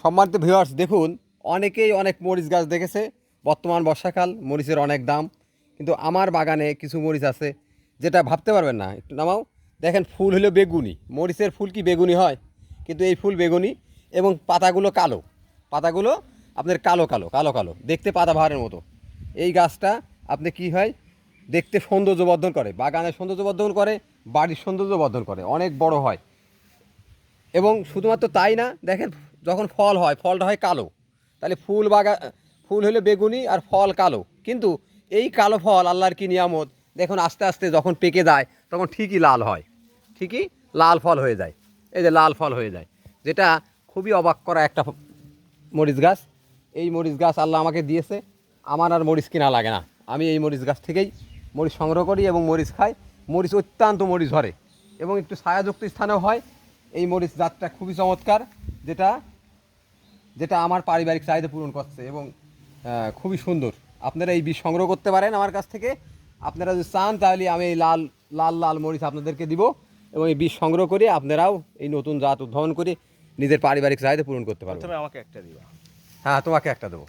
সম্মানিত ভিউয়ার্স, দেখুন অনেকেই অনেক মরিচ গাছ দেখেছে। বর্তমান বর্ষাকাল, মরিচের অনেক দাম, কিন্তু আমার বাগানে কিছু মরিচ আছে যেটা ভাবতে পারবেন না। একটু নামাও, দেখেন ফুল হলো বেগুনি। মরিচের ফুল কি বেগুনি হয়? কিন্তু এই ফুল বেগুনি এবং পাতাগুলো কালো। পাতাগুলো আপনার কালো কালো কালো কালো দেখতে পাতাবাহারের মতো। এই গাছটা আপনি কি হয়, দেখতে সৌন্দর্যবর্ধন করে, বাগানের সৌন্দর্যবর্ধন করে, বাড়ির সৌন্দর্যবর্ধন করে, অনেক বড় হয়। এবং শুধুমাত্র তাই না, দেখেন যখন ফল হয়, ফলটা হয় কালো। তাহলে ফুল হলে বেগুনি আর ফল কালো, কিন্তু এই কালো ফল আল্লাহর কি নিয়ামত। দেখুন আস্তে আস্তে যখন পেকে যায় তখন ঠিকই লাল হয়, ঠিকই লাল ফল হয়ে যায়। এই যে লাল ফল হয়ে যায়, যেটা খুবই অবাক করা একটা মরিচ গাছ। এই মরিচ গাছ আল্লাহ আমাকে দিয়েছে, আমার আর মরিচ কিনা লাগে না। আমি এই মরিচ গাছ থেকেই মরিচ সংগ্রহ করি এবং মরিচ খাই। মরিচ অত্যন্ত মরিচ ধরে এবং একটু ছায়াযুক্ত স্থানেও হয়। এই মরিচ জাতটা খুবই চমৎকার, যেটা যেটা আমার পারিবারিক চাহিদা পূরণ করছে এবং খুবই সুন্দর। আপনারা এই বীজ সংগ্রহ করতে পারেন আমার কাছ থেকে। আপনারা যদি চান তাহলে আমি এই লাল লাল লাল মরিচ আপনাদেরকে দিব এবং এই বীজ সংগ্রহ করে আপনারাও এই নতুন জাত উদ্ভাবন করে নিজের পারিবারিক চাহিদা পূরণ করতে পারবেন। প্রথমে আমাকে একটা দিবা। হ্যাঁ, তোমাকে একটা দেবো।